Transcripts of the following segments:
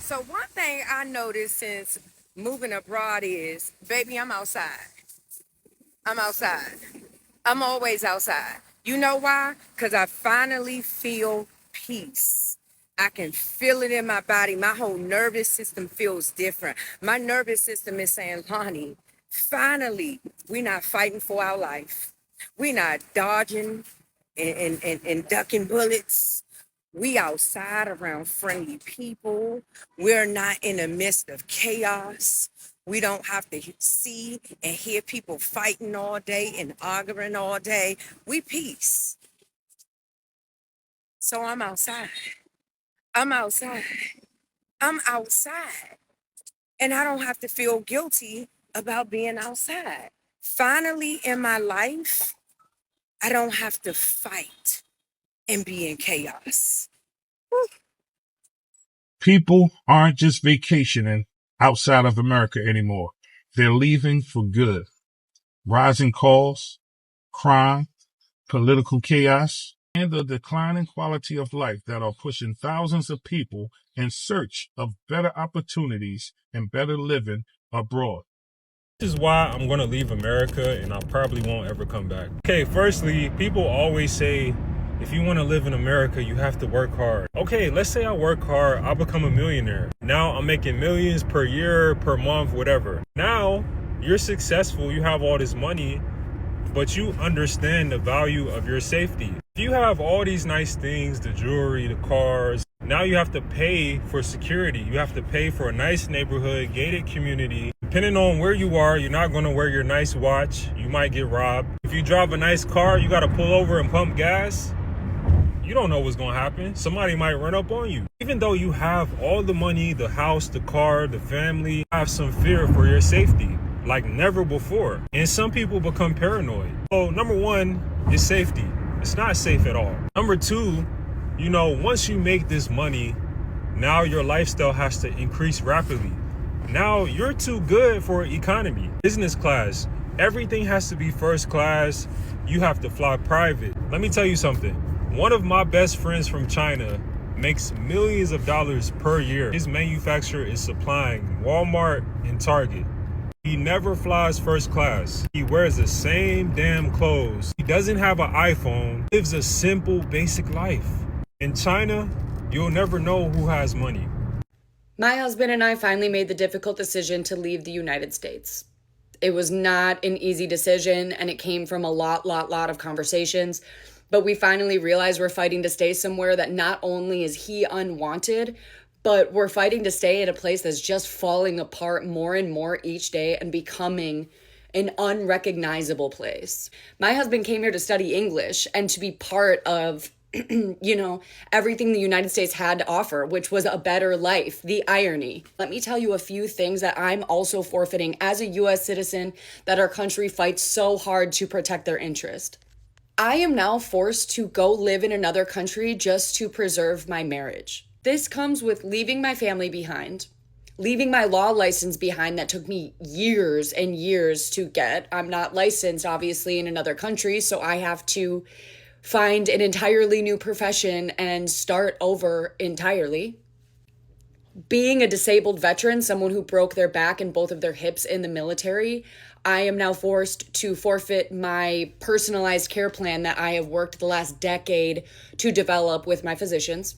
So one thing I noticed since moving abroad is, baby, I'm outside. I'm outside. I'm always outside. You know why? Because I finally feel peace. I can feel it in my body. My whole nervous system feels different. My nervous system is saying, Lonnie, finally, we're not fighting for our life. We're not dodging and ducking bullets. We outside around friendly people. We're not in the midst of chaos. We don't have to see and hear people fighting all day and arguing all day. We peace. So I'm outside. I'm outside. I'm outside. And I don't have to feel guilty about being outside. Finally, in my life, I don't have to fight and be in chaos. People aren't just vacationing outside of America anymore. They're leaving for good. Rising costs, crime, political chaos, and the declining quality of life that are pushing thousands of people in search of better opportunities and better living abroad. This is why I'm going to leave America and I probably won't ever come back. Okay, firstly, people always say, if you want to live in America, you have to work hard. Okay, let's say I work hard, I'll become a millionaire. Now I'm making millions per year, per month, whatever. Now you're successful, you have all this money, but you understand the value of your safety. If you have all these nice things, the jewelry, the cars, now you have to pay for security. You have to pay for a nice neighborhood, gated community. Depending on where you are, you're not going to wear your nice watch. You might get robbed. If you drive a nice car, you got to pull over and pump gas. You don't know what's going to happen. Somebody might run up on you. Even though you have all the money, the house, the car, the family, you have some fear for your safety like never before. And some people become paranoid. So number one is safety. It's not safe at all. Number two, once you make this money, now your lifestyle has to increase rapidly. Now you're too good for economy. Business class, everything has to be first class. You have to fly private. Let me tell you something. One of my best friends from China makes millions of dollars per year. His manufacturer is supplying Walmart and Target. He never flies first class. He wears the same damn clothes. He doesn't have an iPhone. Lives a simple, basic life. In China, you'll never know who has money. My husband and I finally made the difficult decision to leave the United States. It was not an easy decision, and it came from a lot of conversations. But we finally realized we're fighting to stay somewhere that not only is he unwanted, but we're fighting to stay in a place that's just falling apart more and more each day and becoming an unrecognizable place. My husband came here to study English and to be part of everything the United States had to offer, which was a better life, the irony. Let me tell you a few things that I'm also forfeiting as a U.S. citizen that our country fights so hard to protect their interest. I am now forced to go live in another country just to preserve my marriage. This comes with leaving my family behind, leaving my law license behind that took me years and years to get. I'm not licensed, obviously, in another country, so I have to find an entirely new profession and start over entirely. Being a disabled veteran, someone who broke their back and both of their hips in the military, I am now forced to forfeit my personalized care plan that I have worked the last decade to develop with my physicians.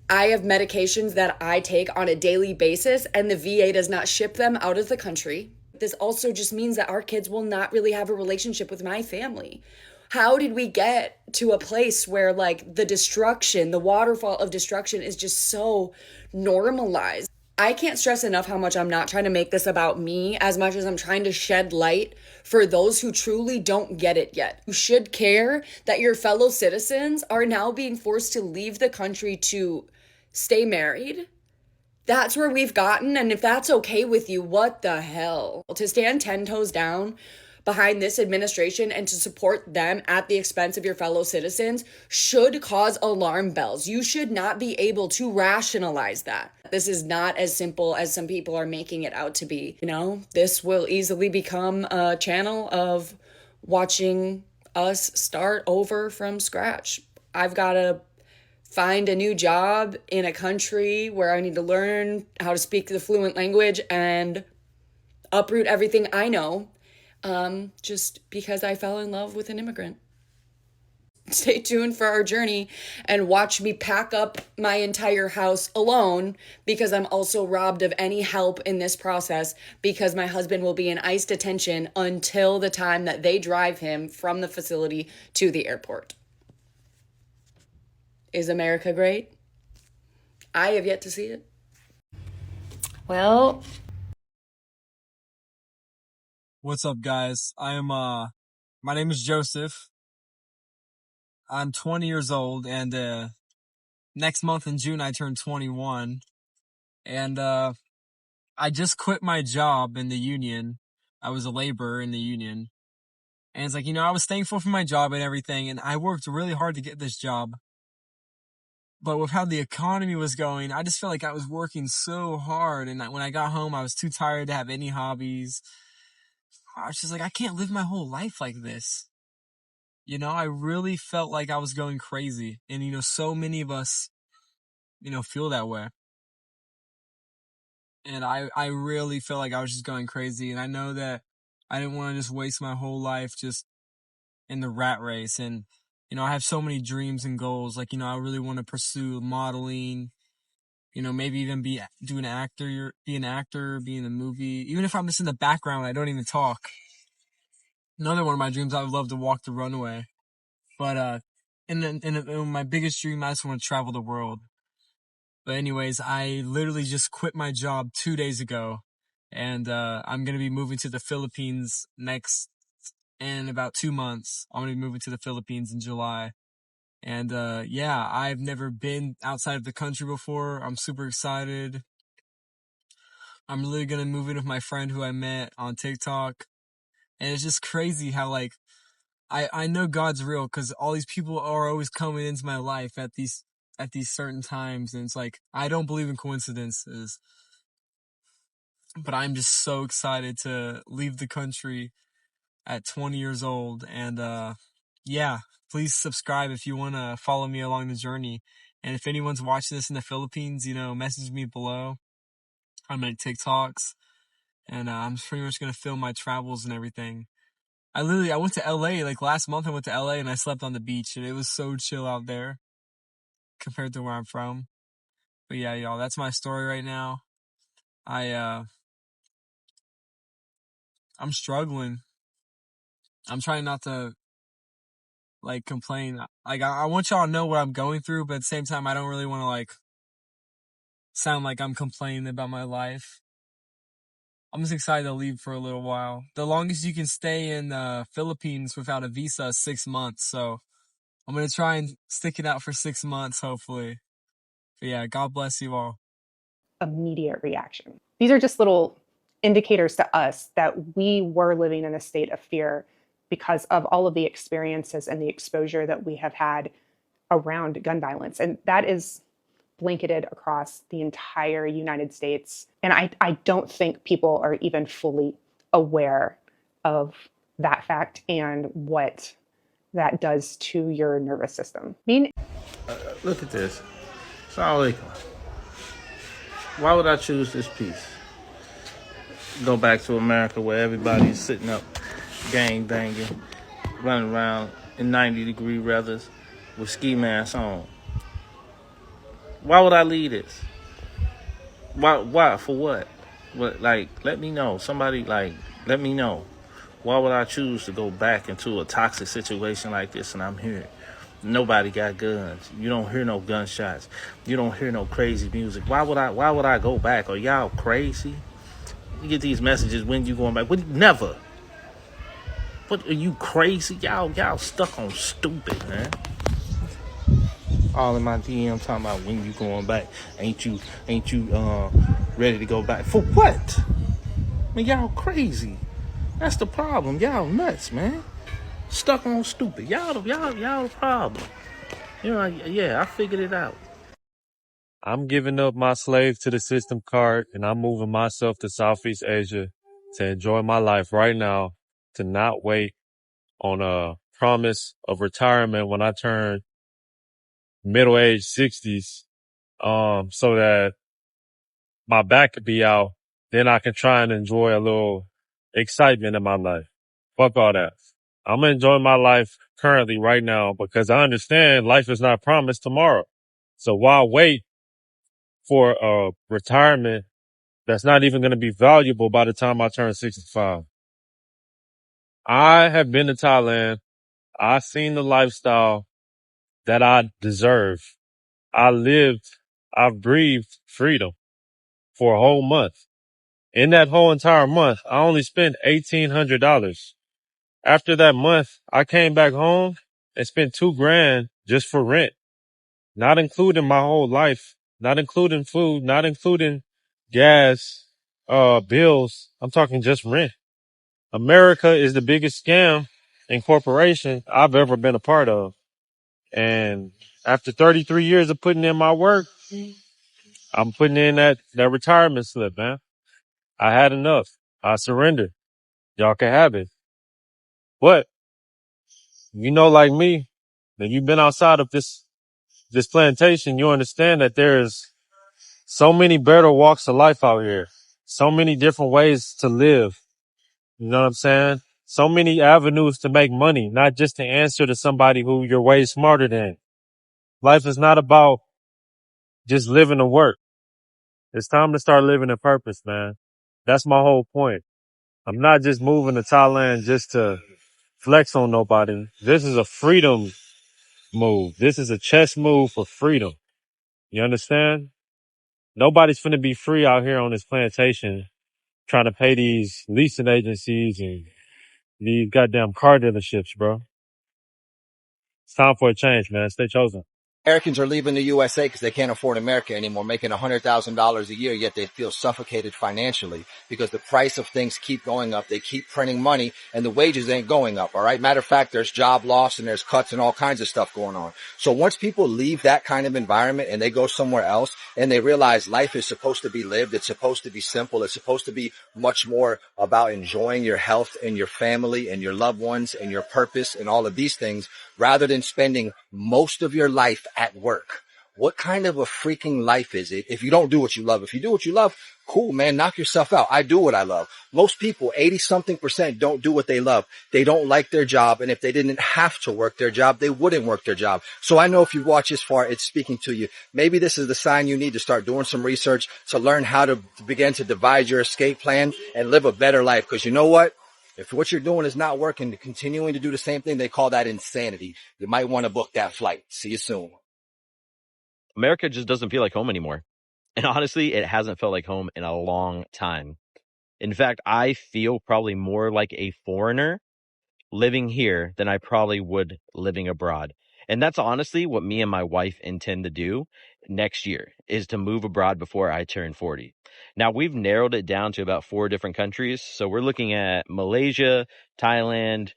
I have medications that I take on a daily basis, and the VA does not ship them out of the country. This also just means that our kids will not really have a relationship with my family. How did we get to a place where the destruction, the waterfall of destruction is just so normalized? I can't stress enough how much I'm not trying to make this about me as much as I'm trying to shed light for those who truly don't get it yet. You should care that your fellow citizens are now being forced to leave the country to stay married. That's where we've gotten, and if that's okay with you, what the hell? To stand 10 toes down behind this administration and to support them at the expense of your fellow citizens should cause alarm bells. You should not be able to rationalize that. This is not as simple as some people are making it out to be. This will easily become a channel of watching us start over from scratch. I've got to find a new job in a country where I need to learn how to speak the fluent language and uproot everything I know, just because I fell in love with an immigrant. Stay tuned for our journey and watch me pack up my entire house alone, because I'm also robbed of any help in this process, because my husband will be in ICE detention until the time that they drive him from the facility to the airport. Is America great? I have yet to see it. Well, What's up, guys? My name is Joseph. I'm 20 years old, and next month in June I turn 21. And I just quit my job in the union. I was a laborer in the union. And it's like, I was thankful for my job and everything, and I worked really hard to get this job. But with how the economy was going, I just felt like I was working so hard, and when I got home, I was too tired to have any hobbies. I was just like, I can't live my whole life like this. I really felt like I was going crazy. And, so many of us, feel that way. And I really felt like I was just going crazy. And I know that I didn't want to just waste my whole life just in the rat race. And, I have so many dreams and goals. Like, I really want to pursue modeling, maybe even be an actor, be in a movie. Even if I'm just in the background, I don't even talk. Another one of my dreams, I would love to walk the runway. But, in my biggest dream, I just want to travel the world. But anyways, I literally just quit my job 2 days ago, and, I'm going to be moving to the Philippines in about 2 months. I'm going to be moving to the Philippines in July. And, yeah, I've never been outside of the country before. I'm super excited. I'm literally going to move in with my friend who I met on TikTok. And it's just crazy how, like, I know God's real, because all these people are always coming into my life at these certain times, and it's like, I don't believe in coincidences, but I'm just so excited to leave the country at 20 years old. And yeah, please subscribe if you want to follow me along the journey. And if anyone's watching this in the Philippines, message me below. I'm at TikToks, and I'm pretty much gonna film my travels and everything. I went to LA, like last month I went to LA and I slept on the beach, and it was so chill out there compared to where I'm from. But yeah, y'all, that's my story right now. I'm struggling. I'm trying not to like complain. Like I want y'all to know what I'm going through, but at the same time I don't really want to like sound like I'm complaining about my life. I'm just excited to leave for a little while. The longest you can stay in the Philippines without a visa is 6 months, so I'm going to try and stick it out for 6 months, hopefully. But yeah, God bless you all. immediate reaction. These are just little indicators to us that we were living in a state of fear because of all of the experiences and the exposure that we have had around gun violence. And that is blanketed across the entire United States. And I don't think people are even fully aware of that fact and what that does to your nervous system. Look at this. Assalamu alaikum. Why would I choose this piece? Go back to America where everybody's sitting up, gang banging, running around in 90-degree weathers with ski masks on. Why would I leave this? Why? For what? What? Like, let me know. Somebody, like, let me know. Why would I choose to go back into a toxic situation like this and I'm here? Nobody got guns. You don't hear no gunshots. You don't hear no crazy music. Why would I go back? Are y'all crazy? You get these messages, when you going back? Never. What, are you crazy? Y'all stuck on stupid, man. All in my DM talking about when you going back. Ain't you ready to go back? For what? I mean, y'all crazy. That's the problem. Y'all nuts, man. Stuck on stupid. Y'all the problem. Yeah, I figured it out. I'm giving up my slave to the system card, and I'm moving myself to Southeast Asia to enjoy my life right now, to not wait on a promise of retirement when I turn middle-aged 60s, so that my back could be out. Then I can try and enjoy a little excitement in my life. Fuck all that. I'm enjoying my life currently right now because I understand life is not promised tomorrow. So why wait for a retirement that's not even going to be valuable by the time I turn 65? I have been to Thailand. I've seen the lifestyle that I deserve. I've breathed freedom for a whole month. In that whole entire month, I only spent $1,800. After that month, I came back home and spent $2,000 just for rent, not including my whole life, not including food, not including gas, bills. I'm talking just rent. America is the biggest scam and corporation I've ever been a part of. And after 33 years of putting in my work, I'm putting in that retirement slip, man. I had enough. I surrendered. Y'all can have it. But like me, that you've been outside of this plantation, you understand that there's so many better walks of life out here. So many different ways to live. You know what I'm saying? So many avenues to make money, not just to answer to somebody who you're way smarter than. Life is not about just living to work. It's time to start living a purpose, man. That's my whole point. I'm not just moving to Thailand just to flex on nobody. This is a freedom move. This is a chess move for freedom. You understand? Nobody's finna be free out here on this plantation trying to pay these leasing agencies and these goddamn car dealerships, bro. It's time for a change, man. Stay chosen. Americans are leaving the USA because they can't afford America anymore, making $100,000 a year, yet they feel suffocated financially because the price of things keep going up. They keep printing money and the wages ain't going up. All right. Matter of fact, there's job loss and there's cuts and all kinds of stuff going on. So once people leave that kind of environment and they go somewhere else and they realize life is supposed to be lived, it's supposed to be simple, it's supposed to be much more about enjoying your health and your family and your loved ones and your purpose and all of these things, rather than spending most of your life at work. What kind of a freaking life is it if you don't do what you love? If you do what you love, cool, man, knock yourself out. I do what I love. Most people, 80-something%, don't do what they love. They don't like their job. And if they didn't have to work their job, they wouldn't work their job. So I know if you watch this far, it's speaking to you. Maybe this is the sign you need to start doing some research to learn how to begin to devise your escape plan and live a better life. Because you know what? If what you're doing is not working, continuing to do the same thing, they call that insanity. You might want to book that flight. See you soon. America just doesn't feel like home anymore. And honestly, it hasn't felt like home in a long time. In fact, I feel probably more like a foreigner living here than I probably would living abroad. And that's honestly what me and my wife intend to do next year, is to move abroad before I turn 40. Now, we've narrowed it down to about 4 different countries. So we're looking at Malaysia, Thailand,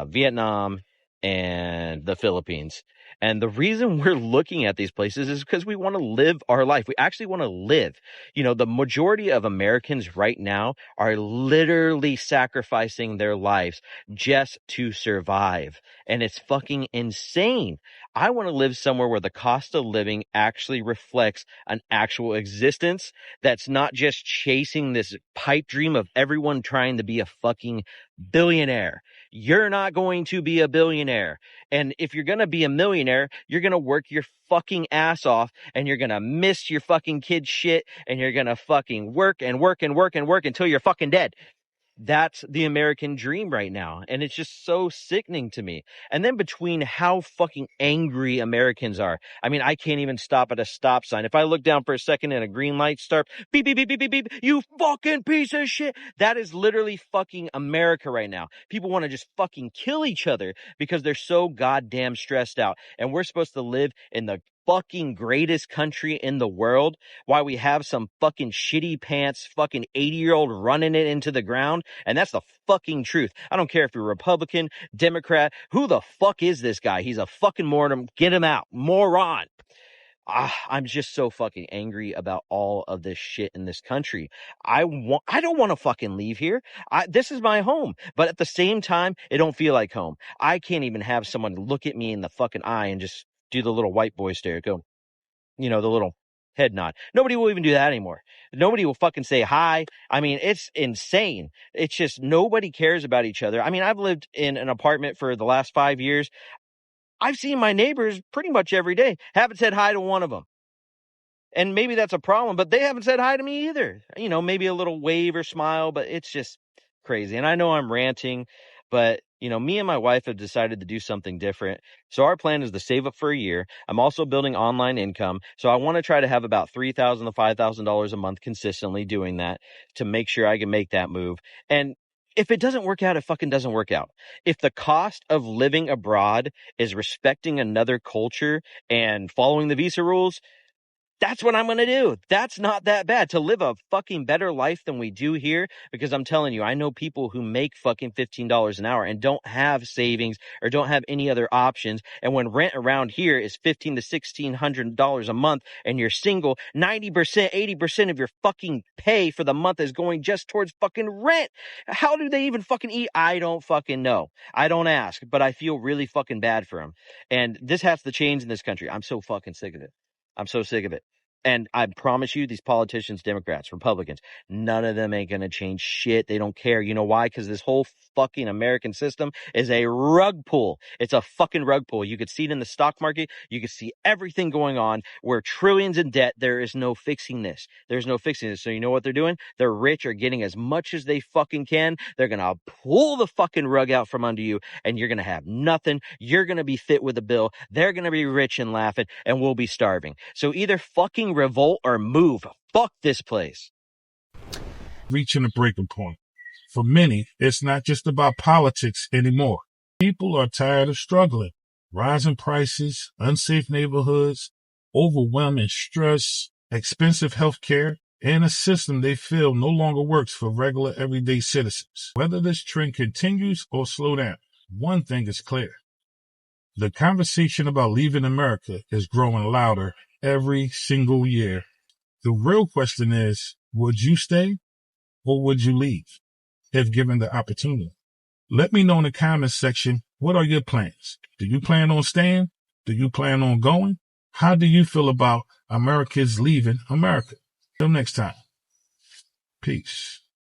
Vietnam, and the Philippines. And the reason we're looking at these places is because we want to live our life. We actually want to live. The majority of Americans right now are literally sacrificing their lives just to survive. And it's fucking insane. I want to live somewhere where the cost of living actually reflects an actual existence that's not just chasing this pipe dream of everyone trying to be a fucking billionaire. You're not going to be a billionaire. And if you're going to be a millionaire, you're going to work your fucking ass off and you're going to miss your fucking kid's shit and you're going to fucking work and work and work and work until you're fucking dead. That's the American dream right now. And it's just so sickening to me. And then between how fucking angry Americans are. I mean, I can't even stop at a stop sign. If I look down for a second and a green light starts, beep, beep, beep, beep, beep, beep, you fucking piece of shit. That is literally fucking America right now. People want to just fucking kill each other because they're so goddamn stressed out. And we're supposed to live in the fucking greatest country in the world while we have some fucking shitty pants fucking 80-year-old running it into the ground. And that's the fucking truth. I don't care if you're Republican, Democrat, who the fuck is this guy? He's a fucking moron. Get him out. Moron. I'm just so fucking angry about all of this shit in this country. I don't want to fucking leave here. This is my home, but at the same time, it don't feel like home. I can't even have someone look at me in the fucking eye and just do the little white boy stare, go, the little head nod. Nobody will even do that anymore. Nobody will fucking say hi. I mean, it's insane. It's just nobody cares about each other. I mean, I've lived in an apartment for the last 5 years. I've seen my neighbors pretty much every day. Haven't said hi to one of them. And maybe that's a problem, but they haven't said hi to me either. Maybe a little wave or smile, but it's just crazy. And I know I'm ranting, but me and my wife have decided to do something different. So our plan is to save up for a year. I'm also building online income. So I want to try to have about $3,000 to $5,000 a month consistently doing that to make sure I can make that move. And if it doesn't work out, it fucking doesn't work out. If the cost of living abroad is respecting another culture and following the visa rules, that's what I'm going to do. That's not that bad to live a fucking better life than we do here. Because I'm telling you, I know people who make fucking $15 an hour and don't have savings or don't have any other options. And when rent around here is $1,500 to $1,600 a month and you're single, 90%, 80% of your fucking pay for the month is going just towards fucking rent. How do they even fucking eat? I don't fucking know. I don't ask, but I feel really fucking bad for them. And this has to change in this country. I'm so fucking sick of it. I'm so sick of it. And I promise you, these politicians, Democrats, Republicans, none of them ain't going to change shit. They don't care. You know why? Because this whole fucking American system is a rug pull. It's a fucking rug pull. You could see it in the stock market. You could see everything going on. We're trillions in debt. There is no fixing this. There's no fixing this. So you know what they're doing? The rich are getting as much as they fucking can. They're going to pull the fucking rug out from under you, and you're going to have nothing. You're going to be fit with a bill. They're going to be rich and laughing, and we'll be starving. So either fucking revolt or move. Fuck this place. Reaching a breaking point. For many, it's not just about politics anymore. People are tired of struggling. Rising prices, unsafe neighborhoods, overwhelming stress, expensive health care, and a system they feel no longer works for regular everyday citizens. Whether this trend continues or slow down, one thing is clear. The conversation about leaving America is growing louder every single year. The real question is, would you stay or would you leave if given the opportunity? Let me know in the comments section, what are your plans? Do you plan on staying? Do you plan on going? How do you feel about Americans leaving America? Till next time. Peace.